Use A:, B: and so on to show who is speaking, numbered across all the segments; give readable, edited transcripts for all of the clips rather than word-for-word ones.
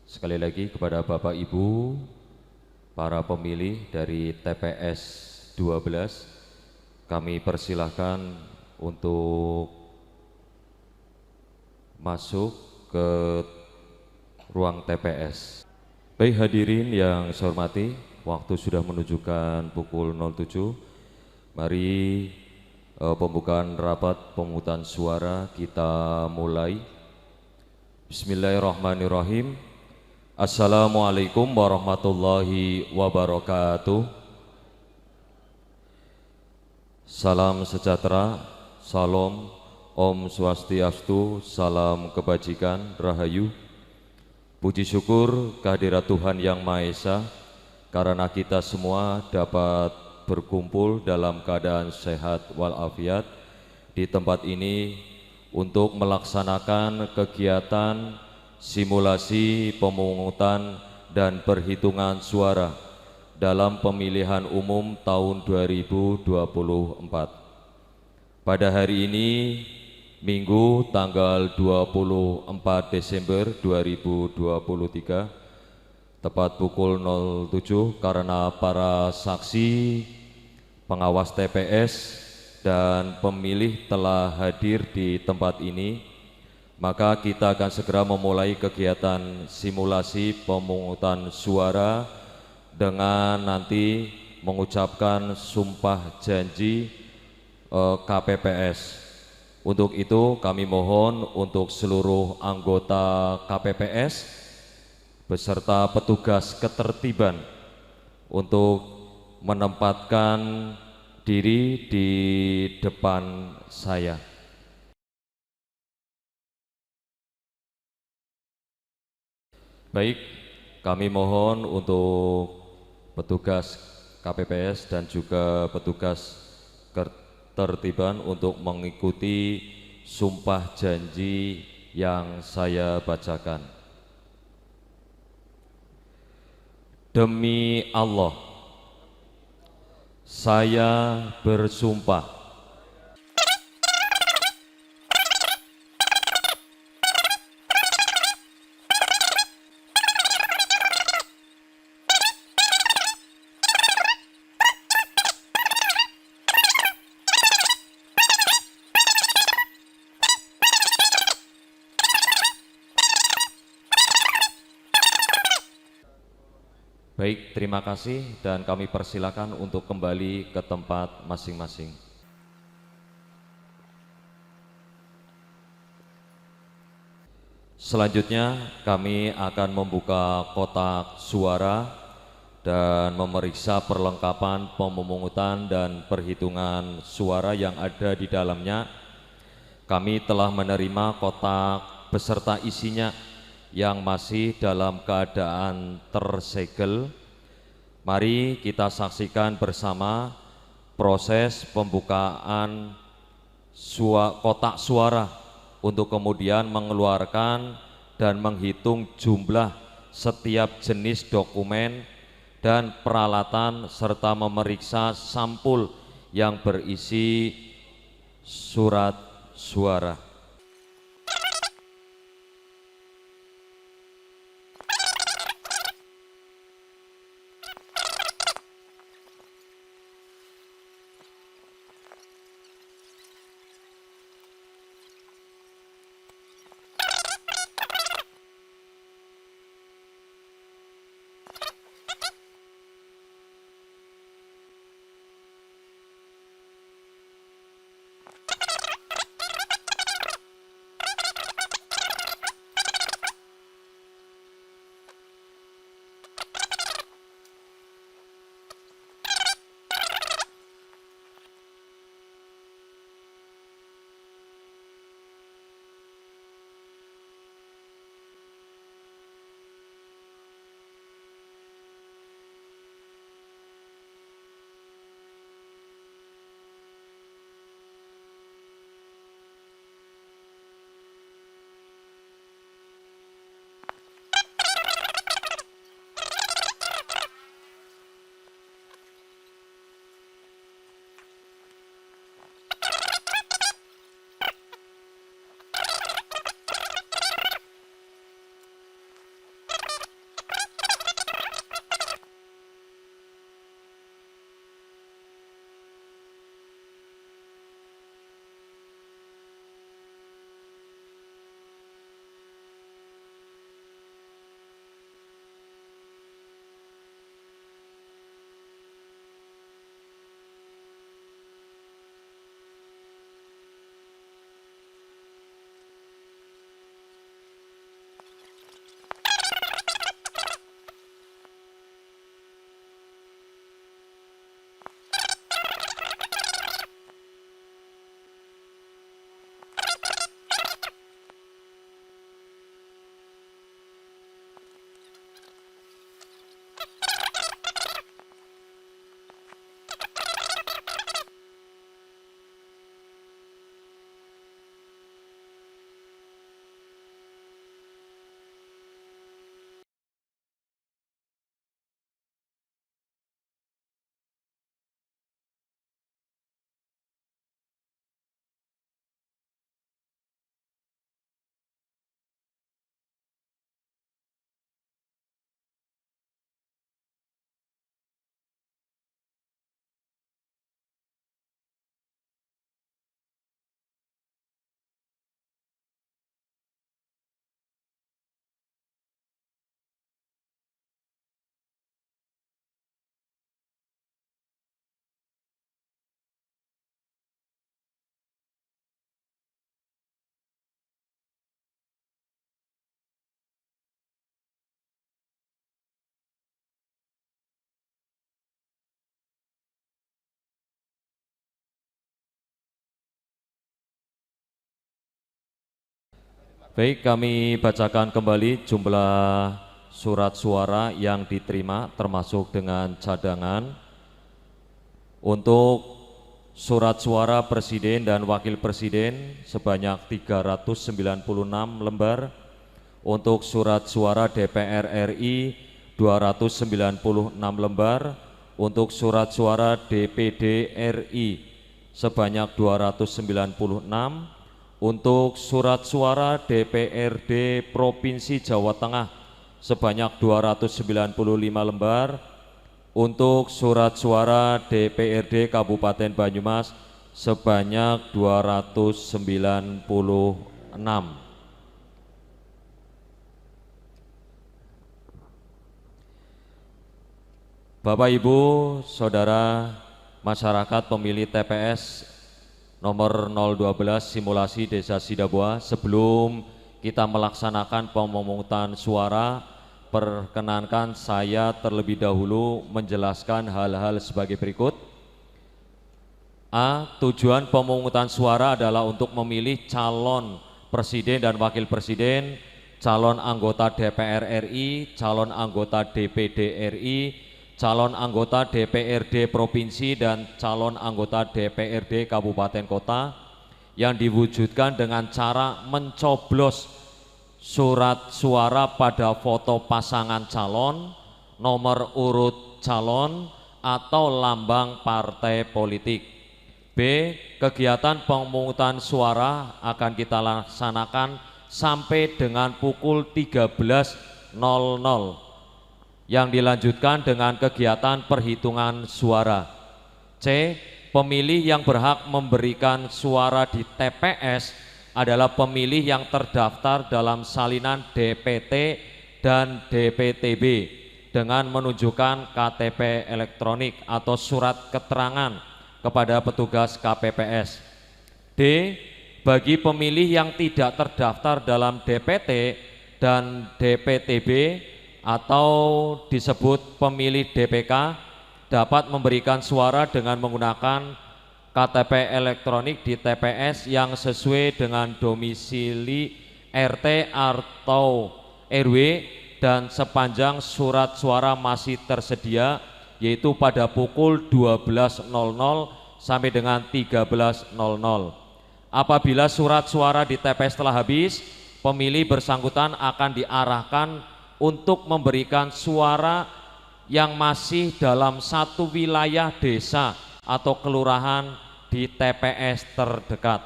A: Sekali lagi kepada Bapak Ibu, para pemilih dari TPS 12, kami persilahkan untuk masuk ke ruang TPS. Baik hadirin yang saya hormati, waktu sudah menunjukkan pukul 07. Mari pembukaan rapat pemungutan suara kita mulai. Bismillahirrahmanirrahim. Assalamualaikum warahmatullahi wabarakatuh. Salam sejahtera, salam, Om Swastiastu, salam kebajikan, rahayu. Puji syukur kehadirat Tuhan Yang Maha Esa, karena kita semua dapat berkumpul dalam keadaan sehat walafiat di tempat ini untuk melaksanakan kegiatan simulasi pemungutan dan perhitungan suara dalam pemilihan umum tahun 2024. Pada hari ini, Minggu tanggal 24 Desember 2023, tepat pukul 07, karena para saksi, pengawas TPS, dan pemilih telah hadir di tempat ini, maka kita akan segera memulai kegiatan simulasi pemungutan suara dengan nanti mengucapkan sumpah janji KPPS. Untuk itu kami mohon untuk seluruh anggota KPPS beserta petugas ketertiban untuk menempatkan diri di depan saya. Baik, kami mohon untuk petugas KPPS dan juga petugas ketertiban untuk mengikuti sumpah janji yang saya bacakan. Demi Allah, saya bersumpah Baik, terima kasih dan kami persilakan untuk kembali ke tempat masing-masing. Selanjutnya kami akan membuka kotak suara dan memeriksa perlengkapan pemungutan dan perhitungan suara yang ada di dalamnya. Kami telah menerima kotak beserta isinya yang masih dalam keadaan tersegel. Mari kita saksikan bersama proses pembukaan kotak suara untuk kemudian mengeluarkan dan menghitung jumlah setiap jenis dokumen dan peralatan serta memeriksa sampul yang berisi surat suara. Baik, kami bacakan kembali jumlah surat suara yang diterima termasuk dengan cadangan. Untuk surat suara Presiden dan Wakil Presiden sebanyak 396 lembar. Untuk surat suara DPR RI 296 lembar. Untuk surat suara DPD RI sebanyak 296. Untuk surat suara DPRD Provinsi Jawa Tengah sebanyak 295 lembar. Untuk surat suara DPRD Kabupaten Banyumas sebanyak 296. Bapak Ibu, Saudara masyarakat pemilih TPS nomor 012 simulasi Desa Sidabua, sebelum kita melaksanakan pemungutan suara, perkenankan saya terlebih dahulu menjelaskan hal-hal sebagai berikut. A. Tujuan pemungutan suara adalah untuk memilih calon presiden dan wakil presiden, calon anggota DPR RI, calon anggota DPD RI, calon anggota DPRD Provinsi dan calon anggota DPRD Kabupaten Kota yang diwujudkan dengan cara mencoblos surat suara pada foto pasangan calon, nomor urut calon, atau lambang partai politik. B. Kegiatan pemungutan suara akan kita laksanakan sampai dengan pukul 13.00 yang dilanjutkan dengan kegiatan perhitungan suara. C. Pemilih yang berhak memberikan suara di TPS adalah pemilih yang terdaftar dalam salinan DPT dan DPTB dengan menunjukkan KTP elektronik atau surat keterangan kepada petugas KPPS. D. Bagi pemilih yang tidak terdaftar dalam DPT dan DPTB atau disebut pemilih DPK dapat memberikan suara dengan menggunakan KTP elektronik di TPS yang sesuai dengan domisili RT atau RW dan sepanjang surat suara masih tersedia, yaitu pada pukul 12.00 sampai dengan 13.00. Apabila surat suara di TPS telah habis, pemilih bersangkutan akan diarahkan untuk memberikan suara yang masih dalam satu wilayah desa atau kelurahan di TPS terdekat.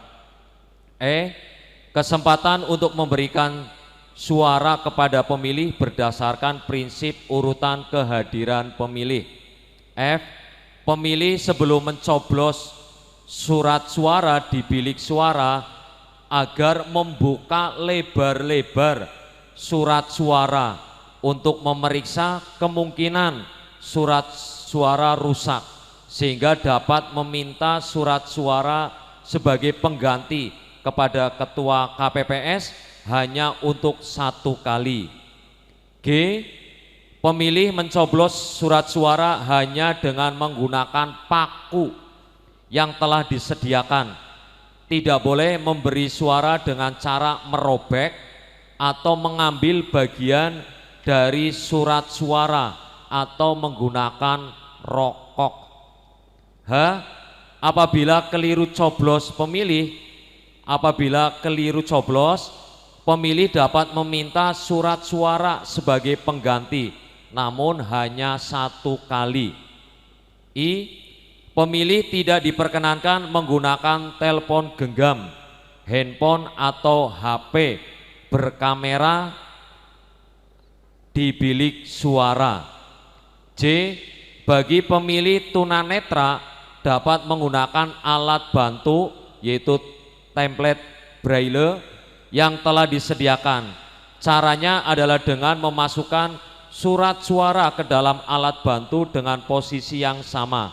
A: E. Kesempatan untuk memberikan suara kepada pemilih berdasarkan prinsip urutan kehadiran pemilih. F. Pemilih sebelum mencoblos surat suara di bilik suara agar membuka lebar-lebar surat suara untuk memeriksa kemungkinan surat suara rusak, sehingga dapat meminta surat suara sebagai pengganti kepada ketua KPPS hanya untuk 1 kali. G. Pemilih mencoblos surat suara hanya dengan menggunakan paku yang telah disediakan. Tidak boleh memberi suara dengan cara merobek atau mengambil bagian dari surat suara atau menggunakan rokok. H. Apabila keliru coblos pemilih dapat meminta surat suara sebagai pengganti, namun hanya 1 kali. I. Pemilih tidak diperkenankan menggunakan telepon genggam, handphone atau HP berkamera di bilik suara. J. Bagi pemilih tunanetra dapat menggunakan alat bantu yaitu template braille yang telah disediakan. Caranya adalah dengan memasukkan surat suara ke dalam alat bantu dengan posisi yang sama.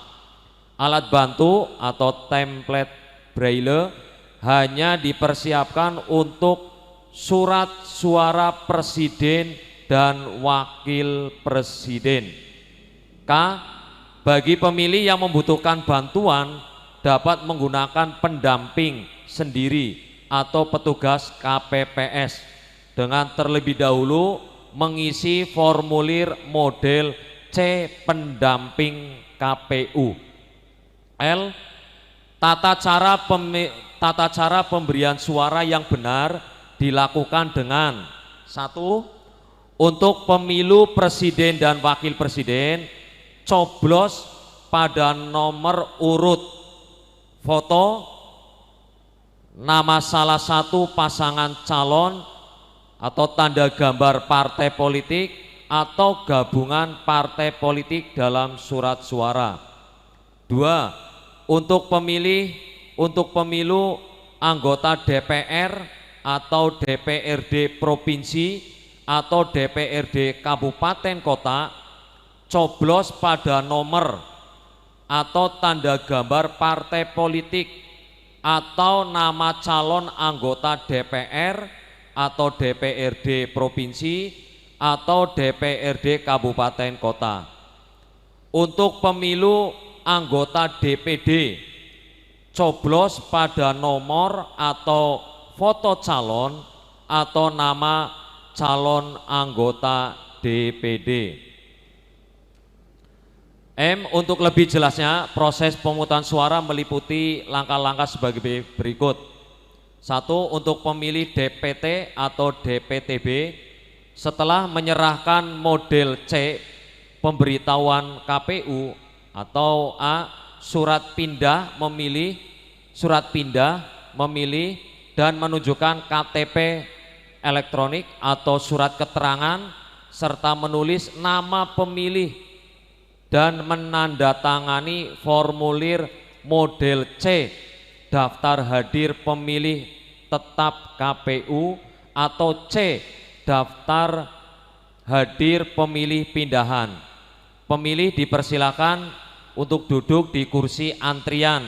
A: Alat bantu atau template braille hanya dipersiapkan untuk surat suara presiden dan wakil presiden. K. Bagi pemilih yang membutuhkan bantuan dapat menggunakan pendamping sendiri atau petugas KPPS dengan terlebih dahulu mengisi formulir model C pendamping KPU. L. Tata cara pemberian suara yang benar dilakukan dengan 1. Untuk pemilu presiden dan wakil presiden, coblos pada nomor urut foto nama salah satu pasangan calon atau tanda gambar partai politik atau gabungan partai politik dalam surat suara. 2. Untuk pemilu anggota DPR atau DPRD provinsi atau DPRD kabupaten kota, coblos pada nomor atau tanda gambar partai politik atau nama calon anggota DPR atau DPRD provinsi atau DPRD kabupaten kota. Untuk pemilu anggota DPD, coblos pada nomor atau foto calon atau nama calon anggota DPD. M. Untuk lebih jelasnya, proses pemungutan suara meliputi langkah-langkah sebagai berikut. 1. Untuk pemilih DPT atau DPTB, setelah menyerahkan model C pemberitahuan KPU atau A. Surat pindah memilih dan menunjukkan KTP elektronik atau surat keterangan serta menulis nama pemilih dan menandatangani formulir model C daftar hadir pemilih tetap KPU atau C daftar hadir pemilih pindahan. Pemilih dipersilakan untuk duduk di kursi antrian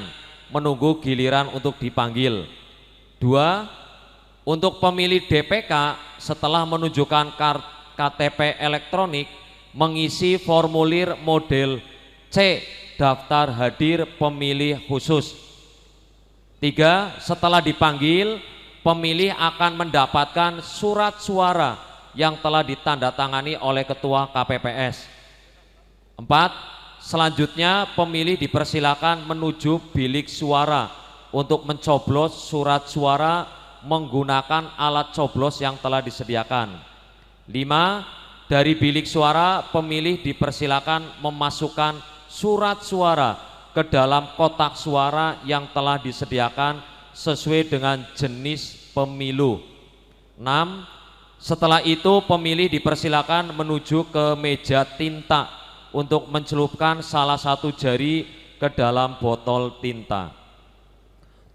A: menunggu giliran untuk dipanggil. 2. Untuk pemilih DPK, setelah menunjukkan KTP elektronik, mengisi formulir model C daftar hadir pemilih khusus. 3. Setelah dipanggil, pemilih akan mendapatkan surat suara yang telah ditandatangani oleh Ketua KPPS. 4. Selanjutnya pemilih dipersilakan menuju bilik suara untuk mencoblos surat suara menggunakan alat coblos yang telah disediakan. 5. Dari bilik suara, pemilih dipersilakan memasukkan surat suara ke dalam kotak suara yang telah disediakan sesuai dengan jenis pemilu. 6. Setelah itu pemilih dipersilakan menuju ke meja tinta untuk mencelupkan salah satu jari ke dalam botol tinta.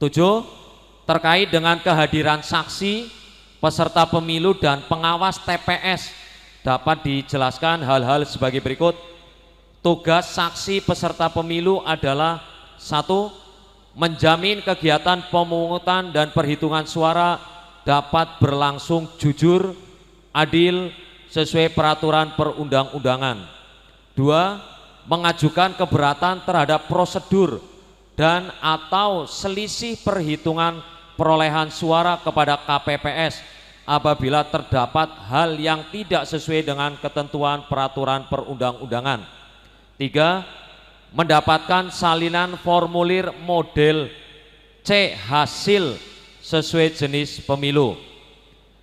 A: 7. Terkait dengan kehadiran saksi, peserta pemilu dan pengawas TPS dapat dijelaskan hal-hal sebagai berikut. Tugas saksi peserta pemilu adalah 1. Menjamin kegiatan pemungutan dan perhitungan suara dapat berlangsung jujur, adil, sesuai peraturan perundang-undangan. 2. Mengajukan keberatan terhadap prosedur dan atau selisih perhitungan perolehan suara kepada KPPS apabila terdapat hal yang tidak sesuai dengan ketentuan peraturan perundang-undangan. 3. Mendapatkan salinan formulir model C hasil sesuai jenis pemilu.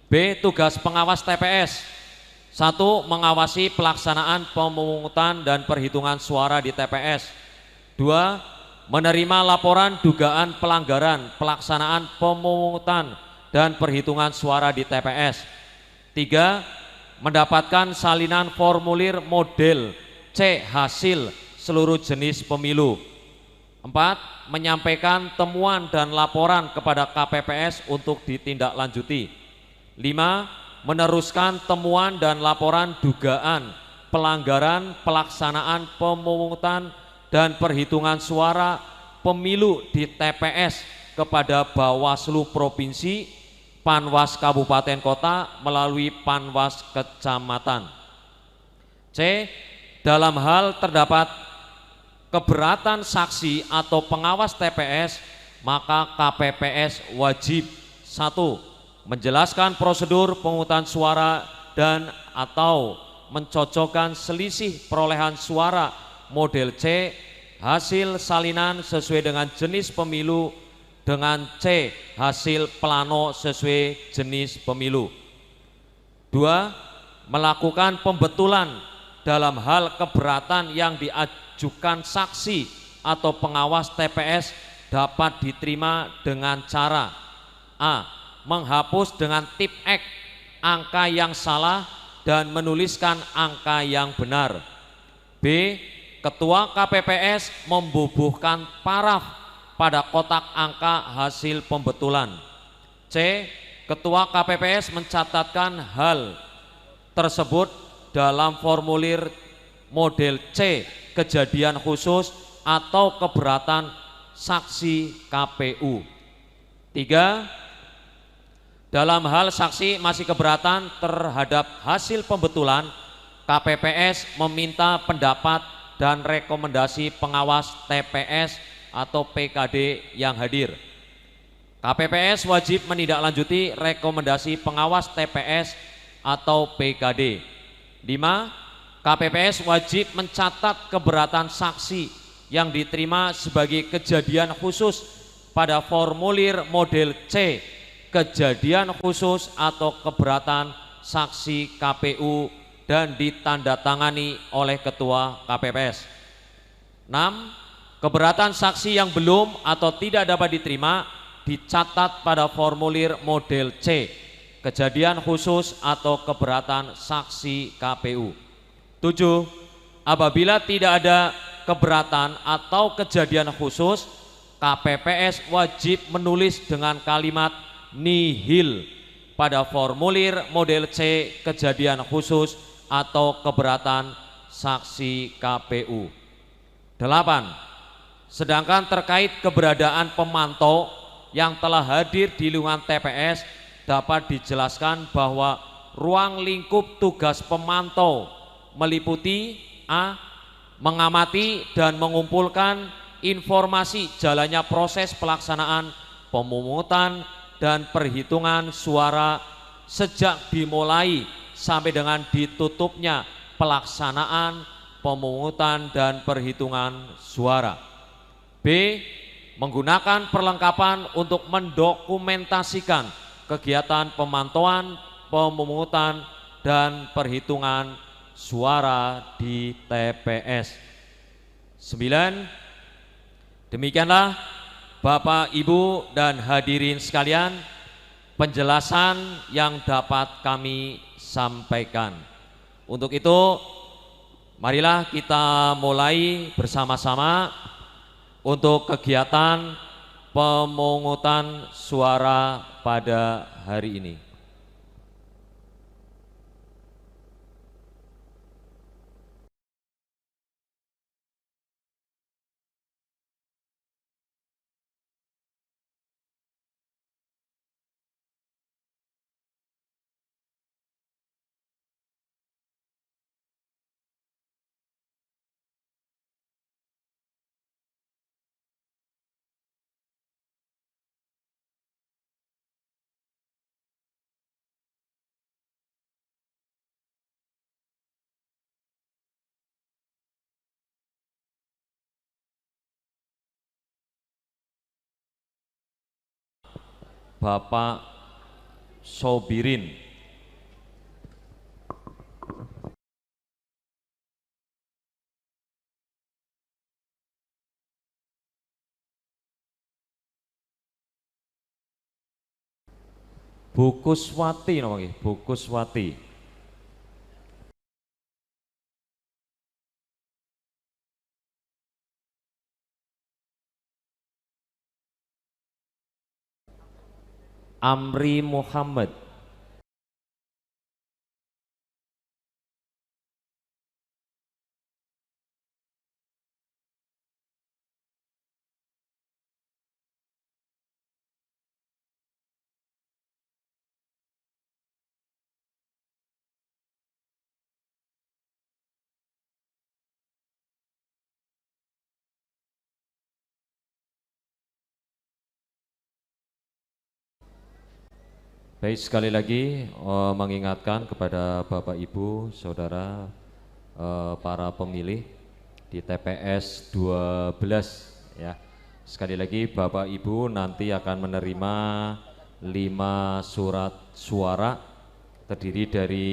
A: B. Tugas pengawas TPS. 1. Mengawasi pelaksanaan pemungutan dan perhitungan suara di TPS. 2. Menerima laporan dugaan pelanggaran pelaksanaan pemungutan dan perhitungan suara di TPS. 3. Mendapatkan salinan formulir model C hasil seluruh jenis pemilu. 4. Menyampaikan temuan dan laporan kepada KPPS untuk ditindaklanjuti. 5. Meneruskan temuan dan laporan dugaan pelanggaran pelaksanaan pemungutan dan perhitungan suara pemilu di TPS kepada Bawaslu Provinsi, Panwas Kabupaten Kota melalui Panwas Kecamatan. C. Dalam hal terdapat keberatan saksi atau pengawas TPS, maka KPPS wajib 1. menjelaskan prosedur pemungutan suara dan atau mencocokkan selisih perolehan suara model C hasil salinan sesuai dengan jenis pemilu dengan C hasil plano sesuai jenis pemilu. 2. Melakukan pembetulan dalam hal keberatan yang diajukan saksi atau pengawas TPS dapat diterima dengan cara A. Menghapus dengan tip X angka yang salah dan menuliskan angka yang benar. B. Ketua KPPS membubuhkan paraf pada kotak angka hasil pembetulan. C. Ketua KPPS mencatatkan hal tersebut dalam formulir model C kejadian khusus atau keberatan saksi KPU. 3. Dalam hal saksi masih keberatan terhadap hasil pembetulan, KPPS meminta pendapat dan rekomendasi pengawas TPS atau PKD yang hadir. KPPS wajib menindaklanjuti rekomendasi pengawas TPS atau PKD. 5. KPPS wajib mencatat keberatan saksi yang diterima sebagai kejadian khusus pada formulir model C kejadian khusus atau keberatan saksi KPU dan ditandatangani oleh Ketua KPPS. 6. Keberatan saksi yang belum atau tidak dapat diterima dicatat pada formulir model C kejadian khusus atau keberatan saksi KPU. 7. Apabila tidak ada keberatan atau kejadian khusus, KPPS wajib menulis dengan kalimat nihil pada formulir model C kejadian khusus atau keberatan saksi KPU. 8. Sedangkan terkait keberadaan pemantau yang telah hadir di lingkungan TPS dapat dijelaskan bahwa ruang lingkup tugas pemantau meliputi A. Mengamati dan mengumpulkan informasi jalannya proses pelaksanaan pemungutan dan perhitungan suara sejak dimulai sampai dengan ditutupnya pelaksanaan pemungutan dan perhitungan suara. B. Menggunakan perlengkapan untuk mendokumentasikan kegiatan pemantauan, pemungutan, dan perhitungan suara di TPS. 9. Demikianlah Bapak, Ibu, dan hadirin sekalian penjelasan yang dapat kami sampaikan. Untuk itu, marilah kita mulai bersama-sama untuk kegiatan pemungutan suara pada hari ini. Bapak Sobirin. Bu Kuswati namanya, Bu Kuswati. Amri Muhammad. Baik, sekali lagi mengingatkan kepada Bapak Ibu, Saudara, para pemilih di TPS 12 ya. Sekali lagi Bapak Ibu nanti akan menerima 5 surat suara, terdiri dari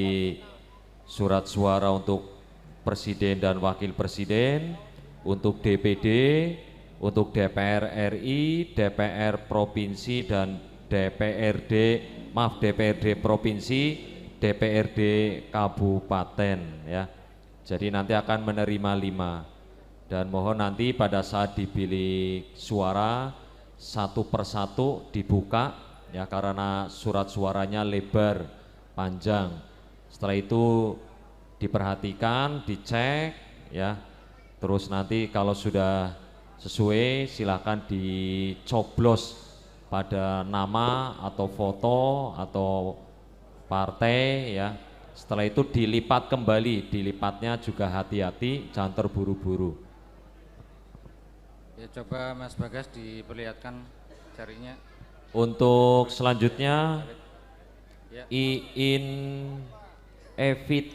A: surat suara untuk Presiden dan Wakil Presiden, untuk DPD, untuk DPR RI, DPR Provinsi dan DPRD Provinsi, DPRD Kabupaten ya. Jadi nanti akan menerima 5 dan mohon nanti pada saat dibilik suara satu persatu dibuka ya, karena surat suaranya lebar panjang. Setelah itu diperhatikan, dicek ya. Terus nanti kalau sudah sesuai silakan dicoblos pada nama atau foto atau partai ya. Setelah itu dilipat kembali, dilipatnya juga hati-hati, jangan terburu-buru.
B: Ya, coba Mas Bagas diperlihatkan jarinya.
A: Untuk selanjutnya
B: ya.
A: Iin Evita.